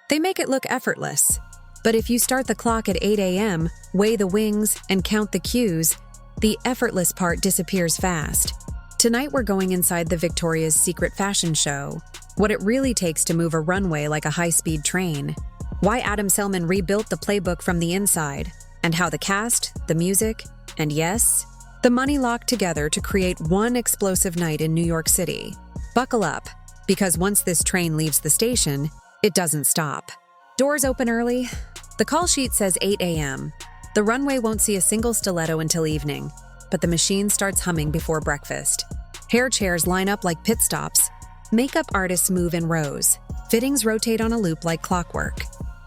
They make it look effortless. But if you start the clock at 8 a.m., weigh the wings, and count the cues, the effortless part disappears fast. Tonight we're going inside the Victoria's Secret fashion show. What it really takes to move a runway like a high-speed train. Why Adam Selman rebuilt the playbook from the inside. And how the cast, the music, and yes, the money locked together to create one explosive night in New York City. Buckle up, because once this train leaves the station, it doesn't stop. Doors open early. The call sheet says 8 a.m. The runway won't see a single stiletto until evening, but the machine starts humming before breakfast. Hair chairs line up like pit stops. Makeup artists move in rows. Fittings rotate on a loop like clockwork.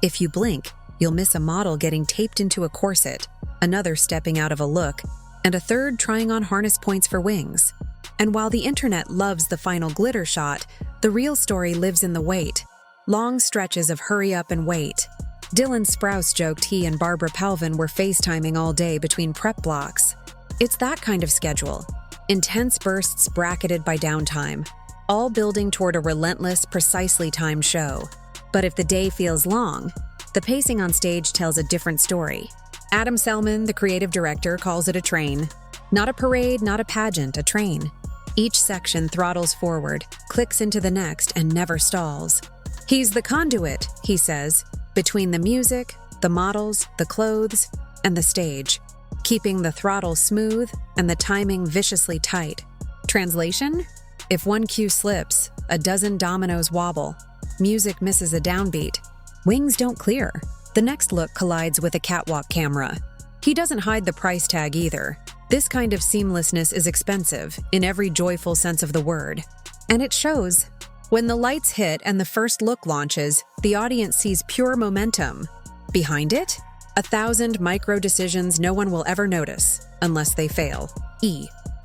If you blink, you'll miss a model getting taped into a corset, another stepping out of a look, and a third trying on harness points for wings. And while the internet loves the final glitter shot, the real story lives in the wait. Long stretches of hurry up and wait. Dylan Sprouse joked he and Barbara Palvin were FaceTiming all day between prep blocks. It's that kind of schedule. Intense bursts bracketed by downtime, all building toward a relentless, precisely timed show. But if the day feels long, the pacing on stage tells a different story. Adam Selman, the creative director, calls it a train. Not a parade, not a pageant, a train. Each section throttles forward, clicks into the next, and never stalls. He's the conduit, he says, between the music, the models, the clothes, and the stage, keeping the throttle smooth and the timing viciously tight. Translation? If one cue slips, a dozen dominoes wobble. Music misses a downbeat. Wings don't clear. The next look collides with a catwalk camera. He doesn't hide the price tag either. This kind of seamlessness is expensive, in every joyful sense of the word. And it shows. When the lights hit and the first look launches, the audience sees pure momentum. Behind it? 1,000 micro-decisions no one will ever notice, unless they fail.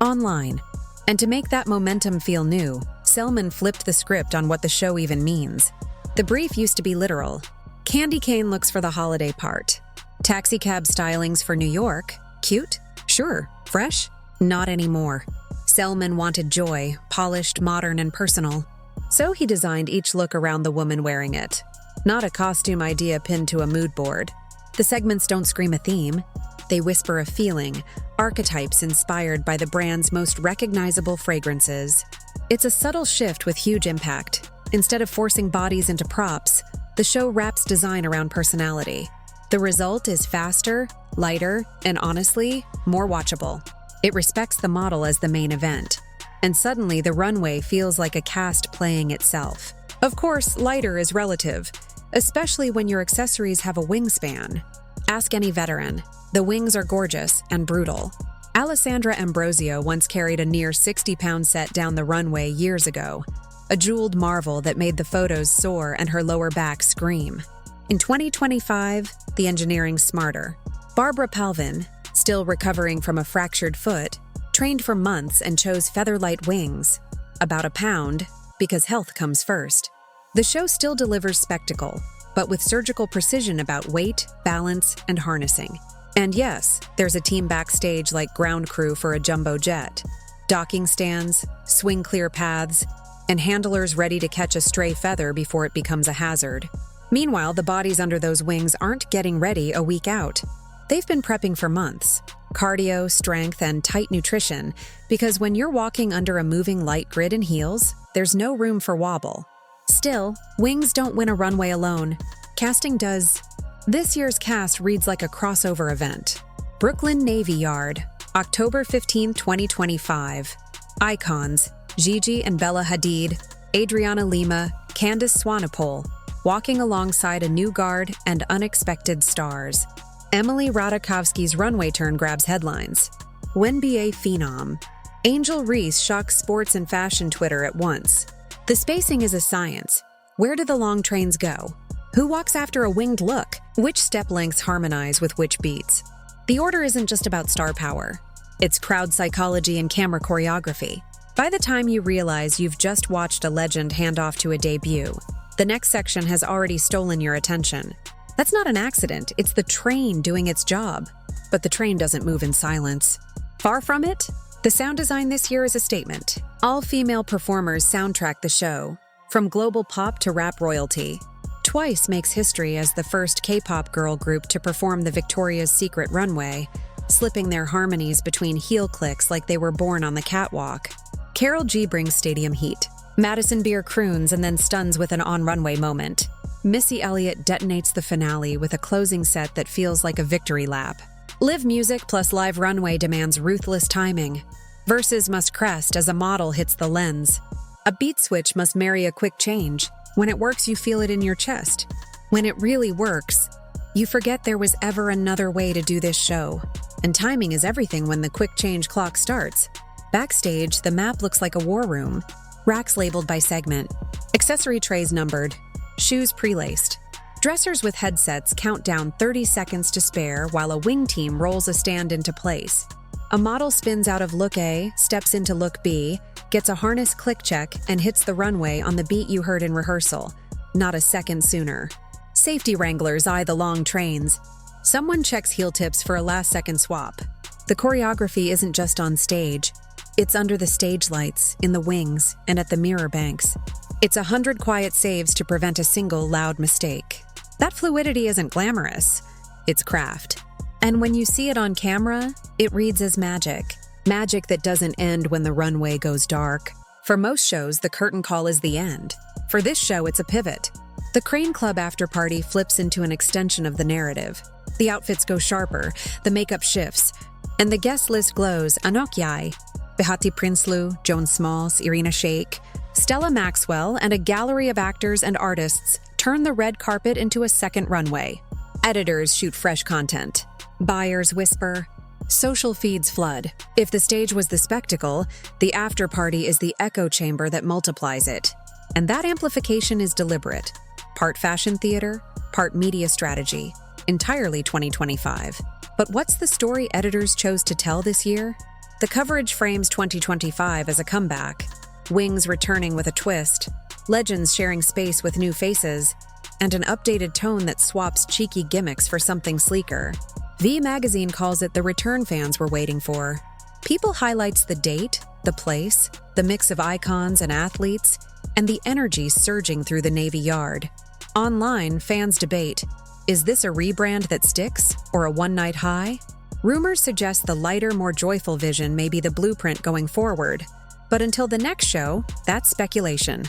Online. And to make that momentum feel new, Selman flipped the script on what the show even means. The brief used to be literal. Candy cane looks for the holiday part. Taxicab stylings for New York. Cute? Sure. Fresh? Not anymore. Selman wanted joy, polished, modern, and personal. So he designed each look around the woman wearing it. Not a costume idea pinned to a mood board. The segments don't scream a theme. They whisper a feeling, archetypes inspired by the brand's most recognizable fragrances. It's a subtle shift with huge impact. Instead of forcing bodies into props, the show wraps design around personality. The result is faster, lighter, and honestly, more watchable. It respects the model as the main event. And suddenly the runway feels like a cast playing itself. Of course, lighter is relative, especially when your accessories have a wingspan. Ask any veteran. The wings are gorgeous and brutal. Alessandra Ambrosio once carried a near 60-pound set down the runway years ago, a jeweled marvel that made the photos soar and her lower back scream. In 2025, the engineering's smarter. Barbara Palvin, still recovering from a fractured foot, trained for months and chose featherlight wings, about a pound, because health comes first. The show still delivers spectacle, but with surgical precision about weight, balance, and harnessing. And yes, there's a team backstage like ground crew for a jumbo jet. Docking stands, swing-clear paths, and handlers ready to catch a stray feather before it becomes a hazard. Meanwhile, the bodies under those wings aren't getting ready a week out. They've been prepping for months. Cardio, strength, and tight nutrition, because when you're walking under a moving light grid in heels, there's no room for wobble. Still, wings don't win a runway alone. Casting does. This year's cast reads like a crossover event. Brooklyn Navy Yard, October 15, 2025. Icons: Gigi and Bella Hadid, Adriana Lima, Candice Swanepoel, walking alongside a new guard and unexpected stars. Emily Ratajkowski's runway turn grabs headlines. WNBA phenom. Angel Reese shocks sports and fashion Twitter at once. The spacing is a science. Where do the long trains go? Who walks after a winged look? Which step lengths harmonize with which beats? The order isn't just about star power. It's crowd psychology and camera choreography. By the time you realize you've just watched a legend hand off to a debut, the next section has already stolen your attention. That's not an accident, it's the train doing its job. But the train doesn't move in silence. Far from it, the sound design this year is a statement. All female performers soundtrack the show, from global pop to rap royalty. Twice makes history as the first K-pop girl group to perform the Victoria's Secret runway, slipping their harmonies between heel clicks like they were born on the catwalk. Karol G brings stadium heat. Madison Beer croons and then stuns with an on-runway moment. Missy Elliott detonates the finale with a closing set that feels like a victory lap. Live music plus live runway demands ruthless timing. Verses must crest as a model hits the lens. A beat switch must marry a quick change. When it works, you feel it in your chest. When it really works, you forget there was ever another way to do this show. And timing is everything when the quick change clock starts. Backstage, the map looks like a war room. Racks labeled by segment. Accessory trays numbered. Shoes pre-laced. Dressers with headsets count down 30 seconds to spare while a wing team rolls a stand into place. A model spins out of look A, steps into look B, gets a harness click check, and hits the runway on the beat you heard in rehearsal, not a second sooner. Safety wranglers eye the long trains. Someone checks heel tips for a last-second swap. The choreography isn't just on stage. It's under the stage lights, in the wings, and at the mirror banks. It's 100 quiet saves to prevent a single loud mistake. That fluidity isn't glamorous. It's craft. And when you see it on camera, it reads as magic. Magic that doesn't end when the runway goes dark. For most shows, the curtain call is the end. For this show, it's a pivot. The Crane Club after party flips into an extension of the narrative. The outfits go sharper, the makeup shifts, and the guest list glows. Anokyai, Behati Prinsloo, Joan Smalls, Irina Shayk, Stella Maxwell, and a gallery of actors and artists turn the red carpet into a second runway. Editors shoot fresh content. Buyers whisper. Social feeds flood. If the stage was the spectacle, the after party is the echo chamber that multiplies it. And that amplification is deliberate. Part fashion theater, part media strategy. Entirely 2025. But what's the story editors chose to tell this year? The coverage frames 2025 as a comeback. Wings returning with a twist. Legends sharing space with new faces. And an updated tone that swaps cheeky gimmicks for something sleeker. V Magazine calls it the return fans were waiting for. People highlights the date, the place, the mix of icons and athletes, and the energy surging through the Navy Yard. Online, fans debate, is this a rebrand that sticks, or a one-night high? Rumors suggest the lighter, more joyful vision may be the blueprint going forward. But until the next show, that's speculation.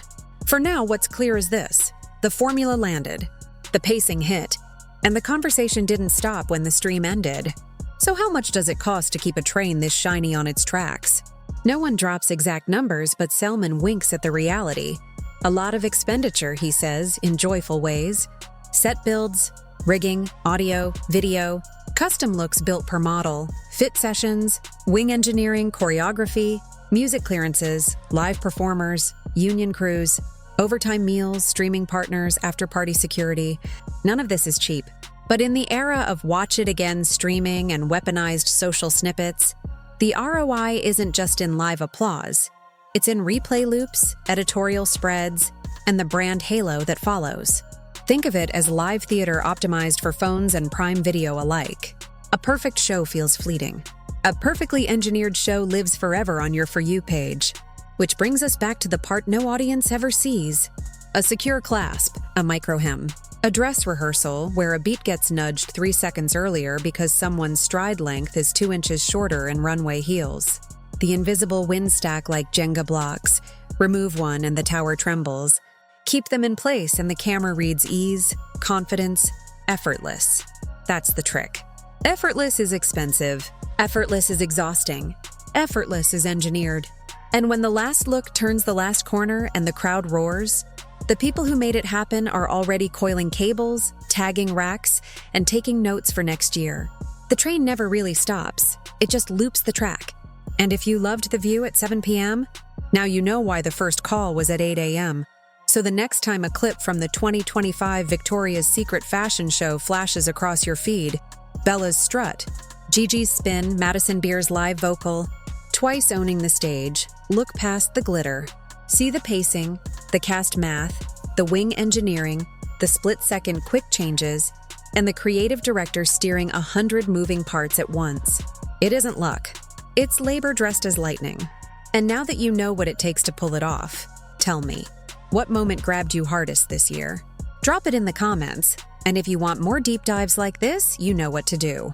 For now, what's clear is this. The formula landed. The pacing hit. And the conversation didn't stop when the stream ended. So how much does it cost to keep a train this shiny on its tracks? No one drops exact numbers, but Selman winks at the reality. A lot of expenditure, he says, in joyful ways. Set builds, rigging, audio, video, custom looks built per model, fit sessions, wing engineering, choreography, music clearances, live performers, union crews, overtime meals, streaming partners, after-party security. None of this is cheap. But in the era of watch it again streaming and weaponized social snippets, the ROI isn't just in live applause. It's in replay loops, editorial spreads, and the brand halo that follows. Think of it as live theater optimized for phones and Prime Video alike. A perfect show feels fleeting. A perfectly engineered show lives forever on your For You page. Which brings us back to the part no audience ever sees. A secure clasp, a micro-hem. A dress rehearsal where a beat gets nudged 3 seconds earlier because someone's stride length is 2 inches shorter in runway heels. The invisible wind stack like Jenga blocks. Remove one and the tower trembles. Keep them in place and the camera reads ease, confidence, effortless. That's the trick. Effortless is expensive. Effortless is exhausting. Effortless is engineered. And when the last look turns the last corner and the crowd roars, the people who made it happen are already coiling cables, tagging racks, and taking notes for next year. The train never really stops. It just loops the track. And if you loved the view at 7 p.m., now you know why the first call was at 8 a.m. So the next time a clip from the 2025 Victoria's Secret fashion show flashes across your feed, Bella's strut, Gigi's spin, Madison Beer's live vocal, twice owning the stage, look past the glitter. See the pacing, the cast math, the wing engineering, the split-second quick changes, and the creative director steering 100 moving parts at once. It isn't luck. It's labor dressed as lightning. And now that you know what it takes to pull it off, tell me, what moment grabbed you hardest this year? Drop it in the comments. And if you want more deep dives like this, you know what to do.